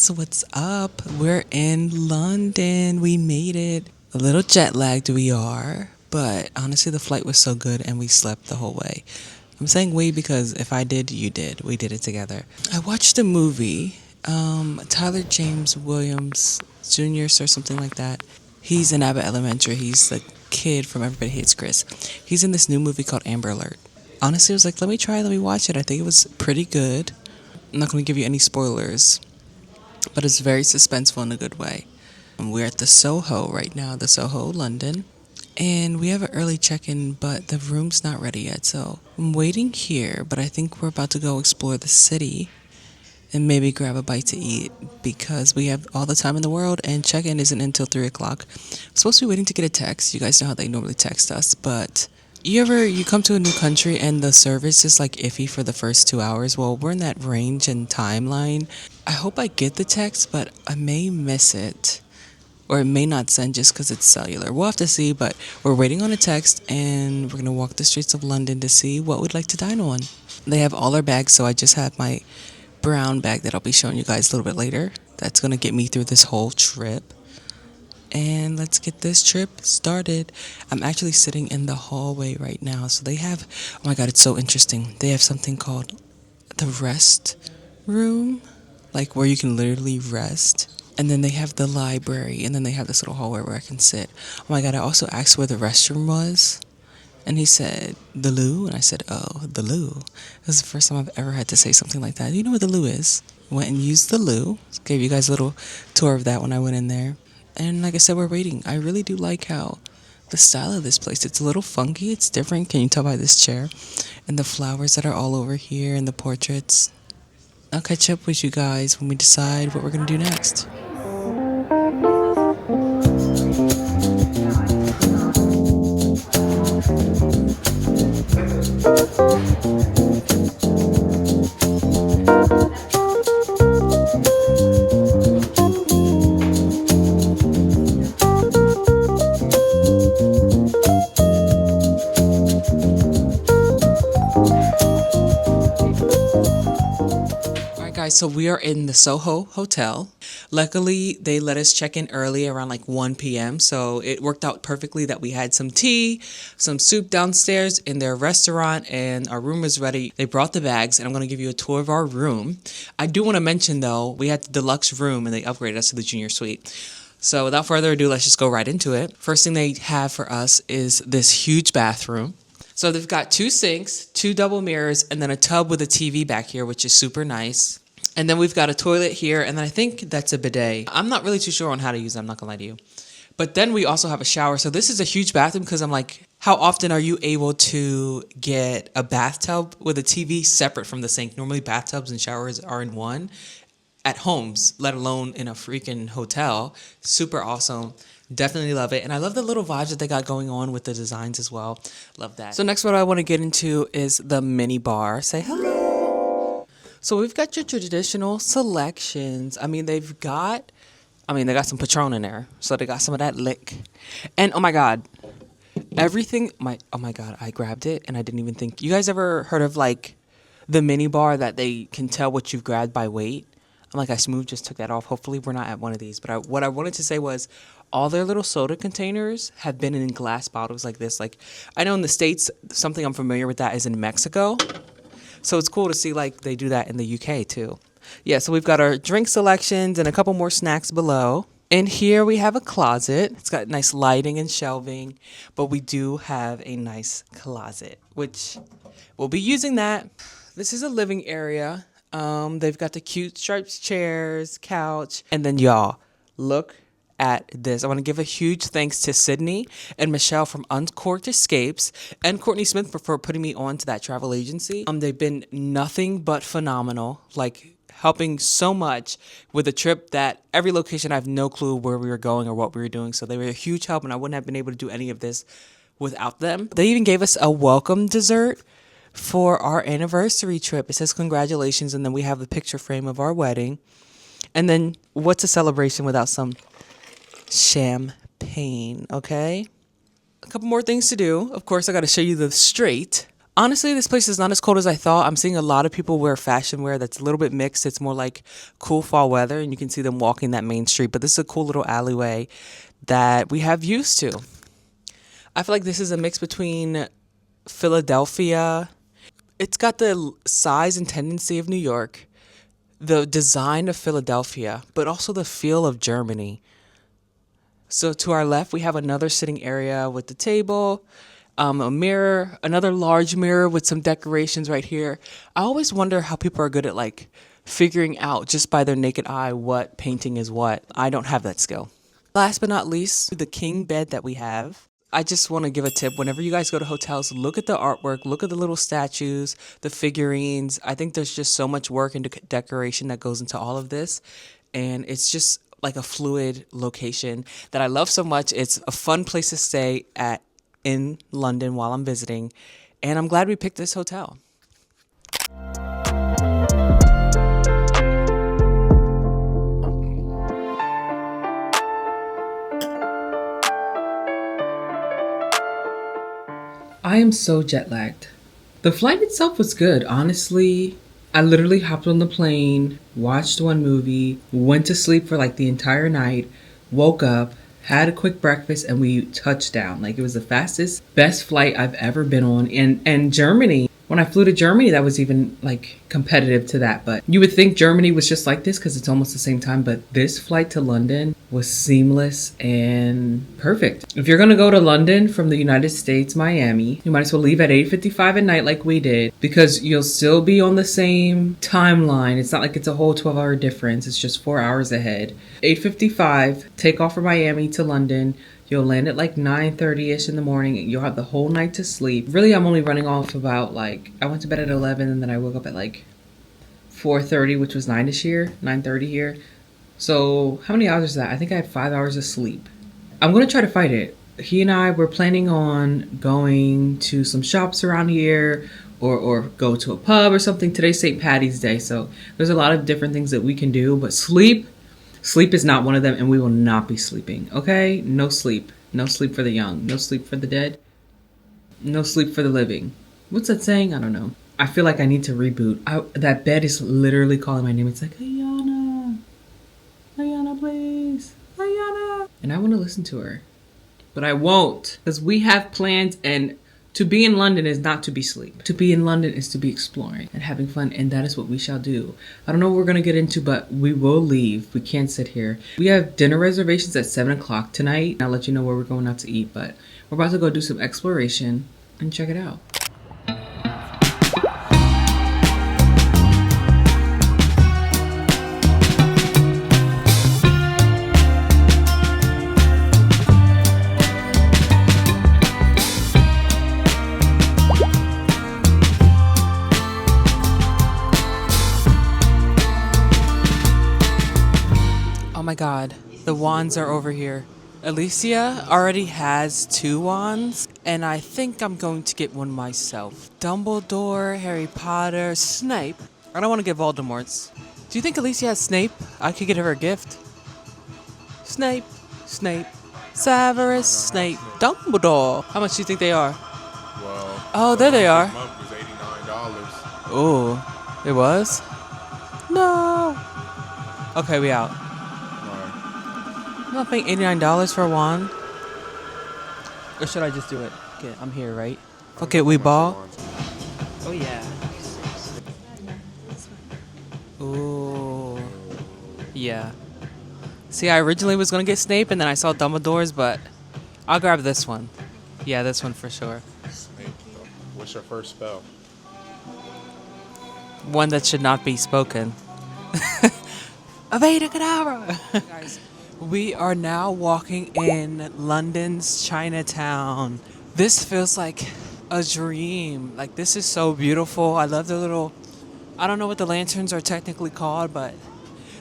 guys, what's up? We're in London. We made it. A little jet lagged we are, but honestly the flight was so good and we slept the whole way. I'm saying we because if I did, you did. We did it together. I watched a movie, Tyler James Williams Jr. or something like that. He's in Abbott Elementary. He's the kid from Everybody Hates Chris. He's in this new movie called Amber Alert. Honestly, I was like, let me watch it. I think it was pretty good. I'm not going to give you any spoilers, but it's very suspenseful in a good way. We're at the Soho right now, the Soho, London. And we have an early check-in, but the room's not ready yet. So I'm waiting here, but I think we're about to go explore the city and maybe grab a bite to eat because we have all the time in the world and check-in isn't until 3 o'clock. I'm supposed to be waiting to get a text. You guys know how they normally text us, but you come to a new country and the service is like iffy for the first 2 hours? Well, we're in that range and timeline. I hope I get the text, but I may miss it. Or it may not send just because it's cellular. We'll have to see, but we're waiting on a text and we're going to walk the streets of London to see what we'd like to dine on. They have all our bags, so I just have my brown bag that I'll be showing you guys a little bit later. That's going to get me through this whole trip. And let's get this trip started. I'm actually sitting in the hallway right now. So they have, oh my God, it's so interesting. They have something called the rest room, like where you can literally rest. And then they have the library, and then they have this little hallway where I can sit. Oh my God, I also asked where the restroom was. And he said, the loo? And I said, oh, the loo. This is the first time I've ever had to say something like that. You know what the loo is? Went and used the loo. Gave you guys a little tour of that when I went in there. And like I said, we're waiting. I really do like how the style of this place, it's a little funky. It's different. Can you tell by this chair? And the flowers that are all over here and the portraits. I'll catch up with you guys when we decide what we're going to do next. So we are in the Soho Hotel. Luckily, they let us check in early around like 1 p.m. So it worked out perfectly that we had some tea, some soup downstairs in their restaurant, and our room was ready. They brought the bags, and I'm going to give you a tour of our room. I do want to mention, though, we had the deluxe room, and they upgraded us to the junior suite. So without further ado, let's just go right into it. First thing they have for us is this huge bathroom. So they've got 2 sinks, 2 double mirrors, and then a tub with a TV back here, which is super nice. And then we've got a toilet here, and then I think that's a bidet. I'm not really too sure on how to use it, I'm not gonna lie to you. But then we also have a shower. So this is a huge bathroom because I'm like, how often are you able to get a bathtub with a TV separate from the sink? Normally bathtubs and showers are in one at homes, let alone in a freaking hotel. Super awesome. Definitely love it. And I love the little vibes that they got going on with the designs as well. Love that. So next what I want to get into is the mini bar. Say hello. So we've got your traditional selections. They got some Patron in there. So they got some of that lick. And oh my God, I grabbed it and I didn't even think. You guys ever heard of like the mini bar that they can tell what you've grabbed by weight? I smooth just took that off. Hopefully we're not at one of these. But what I wanted to say was all their little soda containers have been in glass bottles like this. Like I know in the States, something I'm familiar with that is in Mexico. So it's cool to see like they do that in the UK too. Yeah, so we've got our drink selections and a couple more snacks below. And here we have a closet. It's got nice lighting and shelving, but we do have a nice closet, which we'll be using that. This is a living area. They've got the cute striped chairs, couch, and then y'all, look at this. I want to give a huge thanks to Sydney and Michelle from Uncorked Escapes and Courtney Smith for putting me on to that travel agency. They've been nothing but phenomenal, like helping so much with a trip that every location I have no clue where we were going or what we were doing. So they were a huge help and I wouldn't have been able to do any of this without them. They even gave us a welcome dessert for our anniversary trip. It says congratulations, and then we have the picture frame of our wedding. And then what's a celebration without some champagne, okay? A couple more things to do. Of course, I got to show you the straight Honestly, this place is not as cold as I thought. I'm seeing a lot of people wear fashion wear that's a little bit mixed. It's more like cool fall weather, and you can see them walking that main street. But this is a cool little alleyway that we have used to. I feel like this is a mix between Philadelphia. It's got the size and tendency of New York, the design of Philadelphia, but also the feel of Germany. So to our left, we have another sitting area with the table, a mirror, another large mirror with some decorations right here. I always wonder how people are good at like figuring out just by their naked eye what painting is what. I don't have that skill. Last but not least, the king bed that we have. I just want to give a tip. Whenever you guys go to hotels, look at the artwork, look at the little statues, the figurines. I think there's just so much work and decoration that goes into all of this. And it's just like a fluid location that I love so much. It's a fun place to stay at in London while I'm visiting. And I'm glad we picked this hotel. I am so jet lagged. The flight itself was good, honestly. I literally hopped on the plane, watched one movie, went to sleep for like the entire night, woke up, had a quick breakfast, and we touched down. Like it was the fastest, best flight I've ever been on. And Germany, when I flew to Germany, that was even like competitive to that. But you would think Germany was just like this because it's almost the same time. But this flight to London was seamless and perfect. If you're going to go to London from the United States, Miami, you might as well leave at 8:55 at night like we did because you'll still be on the same timeline. It's not like it's a whole 12-hour difference. It's just 4 hours ahead. 8:55, take off from Miami to London. You'll land at like 9:30ish in the morning. You'll have the whole night to sleep. Really, I'm only running off about like, I went to bed at 11 and then I woke up at like 4:30, which was 9ish here, 9:30 here. So how many hours is that? I think I had 5 hours of sleep. I'm going to try to fight it. He and I were planning on going to some shops around here or go to a pub or something. Today's St. Patty's Day, so there's a lot of different things that we can do, but sleep is not one of them, and we will not be sleeping, okay? No sleep. No sleep for the young. No sleep for the dead. No sleep for the living. What's that saying? I don't know. I feel like I need to reboot. That bed is literally calling my name. It's like, Ayana. Ayana, please. Ayana. And I want to listen to her. But I won't. Because we have plans, and to be in London is not to be asleep. To be in London is to be exploring and having fun, and that is what we shall do. I don't know what we're going to get into, but we will leave. We can't sit here. We have dinner reservations at 7 o'clock tonight. I'll let you know where we're going out to eat, but we're about to go do some exploration and check it out. Oh my god, the wands are over here. Alicia already has 2 wands, and I think I'm going to get one myself. Dumbledore, Harry Potter, Snape. I don't want to get Voldemort's. Do you think Alicia has Snape? I could get her a gift. Snape, Severus Snape, Dumbledore. How much do you think they are? Well, oh, there they are. This month was $89. Oh, it was? No. Okay, we out. I'm not paying $89 for a wand. Or should I just do it? Okay, I'm here, right? Okay, we ball. Oh yeah. Ooh. Yeah. See, I originally was gonna get Snape, and then I saw Dumbledore's, but I'll grab this one. Yeah, this one for sure. Snape, what's your first spell? One that should not be spoken. Avada Kedavra! Guys, we are now walking in London's Chinatown. This feels like a dream. Like, this is so beautiful. I love the little, I don't know what the lanterns are technically called, but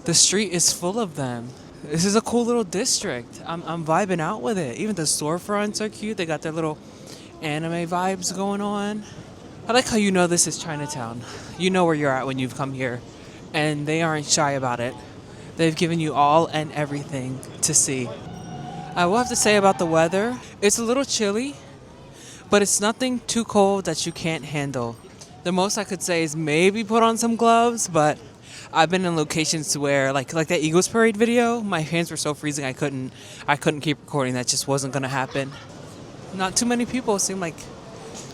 the street is full of them. This is a cool little district. I'm vibing out with it. Even the storefronts are cute. They got their little anime vibes going on. I like how you know this is Chinatown. You know where you're at when you've come here. And they aren't shy about it. They've given you all and everything to see. I will have to say about the weather, it's a little chilly, but it's nothing too cold that you can't handle. The most I could say is maybe put on some gloves, but I've been in locations where like that Eagles parade video, my hands were so freezing I couldn't keep recording. That just wasn't gonna happen. Not too many people seem like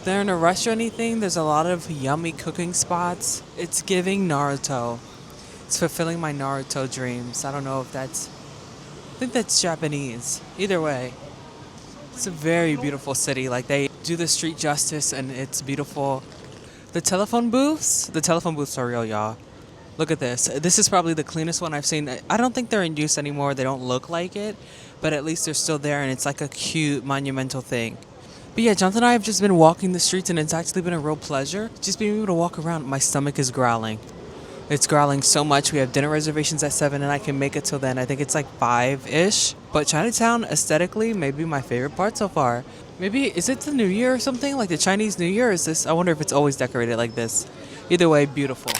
they're in a rush or anything. There's a lot of yummy cooking spots. It's giving Naruto. It's fulfilling my Naruto dreams. I don't know if that's I think that's Japanese. Either way, it's a very beautiful city. Like they do the street justice and it's beautiful. The telephone booths are real, y'all. Look at this. This is probably the cleanest one I've seen. I don't think they're in use anymore. They don't look like it, but at least they're still there and it's like a cute monumental thing. But yeah, Jonathan and I have just been walking the streets and it's actually been a real pleasure. Just being able to walk around. My stomach is growling. It's growling so much. We have dinner reservations at 7 and I can make it till then. I think it's like 5-ish. But Chinatown, aesthetically, may be my favorite part so far. Maybe, is it the New Year or something? Like the Chinese New Year? Is this? I wonder if it's always decorated like this. Either way, beautiful.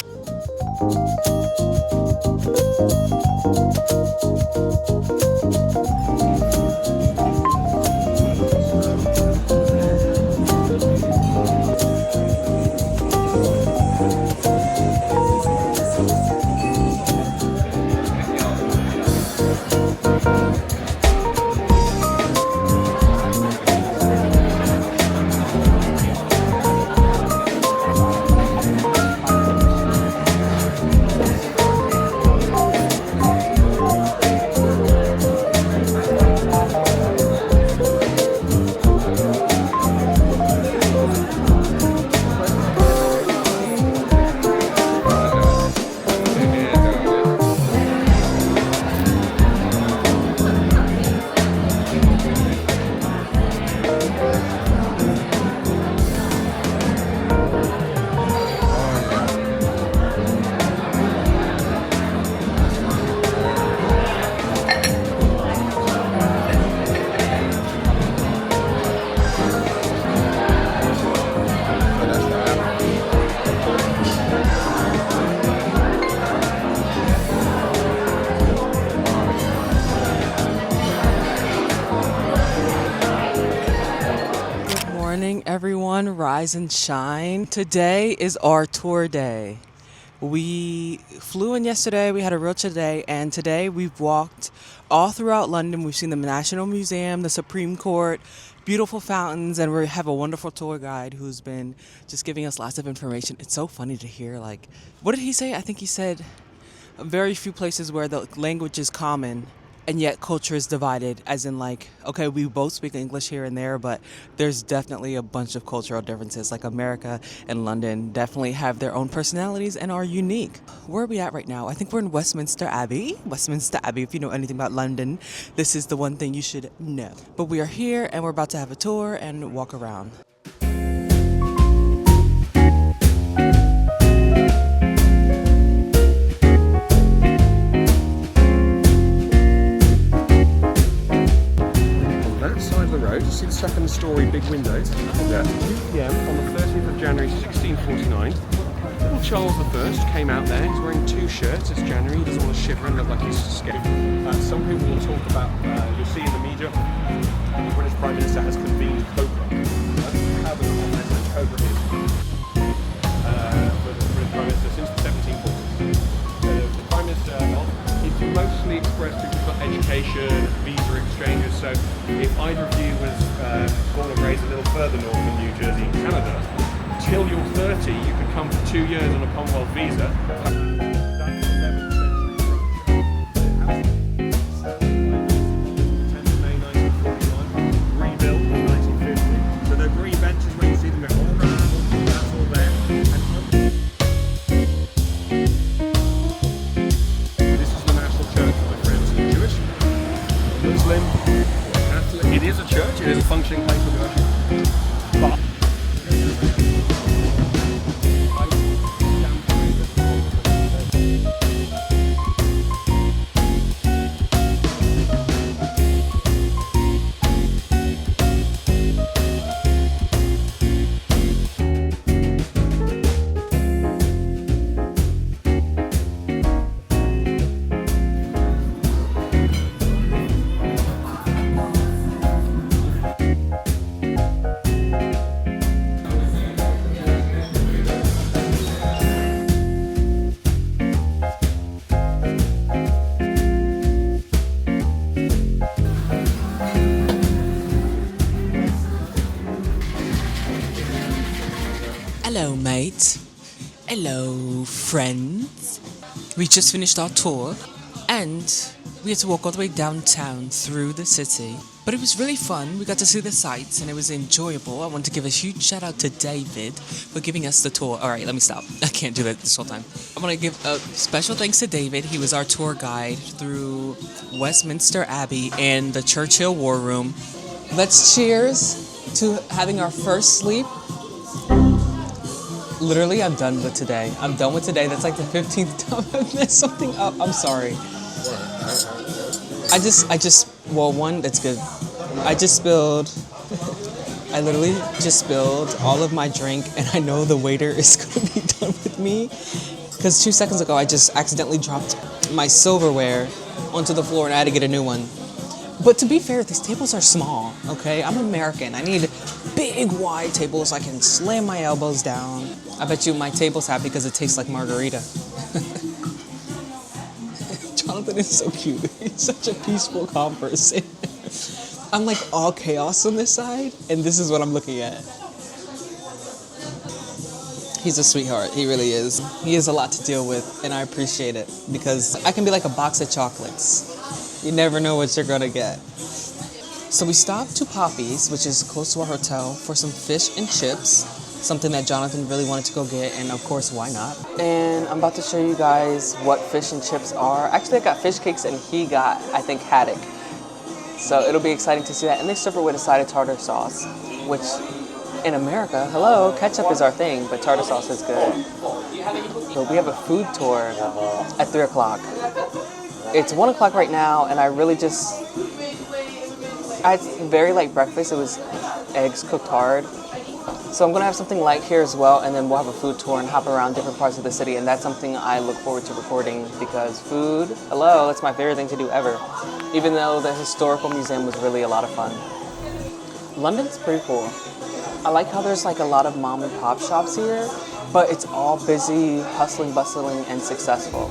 Morning, everyone. Rise and shine. Today is our tour day. We flew in yesterday. We had a real chill day, and today we've walked all throughout London. We've seen the National Museum, the Supreme Court, beautiful fountains, and we have a wonderful tour guide who's been just giving us lots of information. It's so funny to hear, like, what did he say? I think he said very few places where the language is common and yet culture is divided, as in like, okay, we both speak English here and there, but there's definitely a bunch of cultural differences. Like America and London definitely have their own personalities and are unique. Where are we at right now? I think we're in Westminster Abbey. Westminster Abbey, if you know anything about London, this is the one thing you should know. But we are here and we're about to have a tour and walk around. You see the second story big windows? Yeah. 2 p.m. on the 30th of January 1649. Little Charles I came out there. He's wearing 2 shirts. It's January. He doesn't want to shiver and look like he's scared. Some people will talk about, you'll see in the media, the British Prime Minister has convened COBRA. How the COBRA is for the British Prime Minister since the 1740s. The Prime Minister is mostly expressed through people like education, visa exchanges. So if either of you was born and raised a little further north than New Jersey, Canada, till you're 30, you could come for 2 years on a Commonwealth visa. That's 11th May 1941, rebuilt in 1950. So the green benches where you see them all around, that's all there. And this is the National Church, my friends. Jewish, Muslim, Catholic. It is a church. It is a functioning place of worship. But Hello, mate. Hello, friends. We just finished our tour and we had to walk all the way downtown through the city. But it was really fun. We got to see the sights and it was enjoyable. I want to give a huge shout out to David for giving us the tour. All right, let me stop. I can't do that this whole time. I want to give a special thanks to David. He was our tour guide through Westminster Abbey and the Churchill War Room. Let's cheers to having our first sleep. Literally, I'm done with today. I'm done with today. That's like the 15th time I've messed something up. I'm sorry. Well, one, that's good. I literally just spilled all of my drink, and I know the waiter is going to be done with me. Because 2 seconds ago, I just accidentally dropped my silverware onto the floor, and I had to get a new one. But to be fair, these tables are small, okay? I'm American. I need big, wide tables so I can slam my elbows down. I bet you my table's happy because it tastes like margarita. Jonathan is so cute. He's such a peaceful, calm person. I'm like all chaos on this side, and this is what I'm looking at. He's a sweetheart. He really is. He has a lot to deal with, and I appreciate it because I can be like a box of chocolates. You never know what you're gonna get. So we stopped to Poppy's, which is close to our hotel, for some fish and chips. Something that Jonathan really wanted to go get, and of course, why not? And I'm about to show you guys what fish and chips are. Actually, I got fish cakes, and he got, I think, haddock. So it'll be exciting to see that. And they serve it with a side of tartar sauce, which in America, hello, ketchup is our thing, but tartar sauce is good. But we have a food tour at 3 o'clock. It's 1 o'clock right now, and I had very light breakfast. It was eggs cooked hard. So I'm gonna have something light here as well, and then we'll have a food tour and hop around different parts of the city, and that's something I look forward to recording because food, hello, that's my favorite thing to do ever. Even though the historical museum was really a lot of fun. London's pretty cool. I like how there's like a lot of mom and pop shops here, but it's all busy, hustling, bustling, and successful.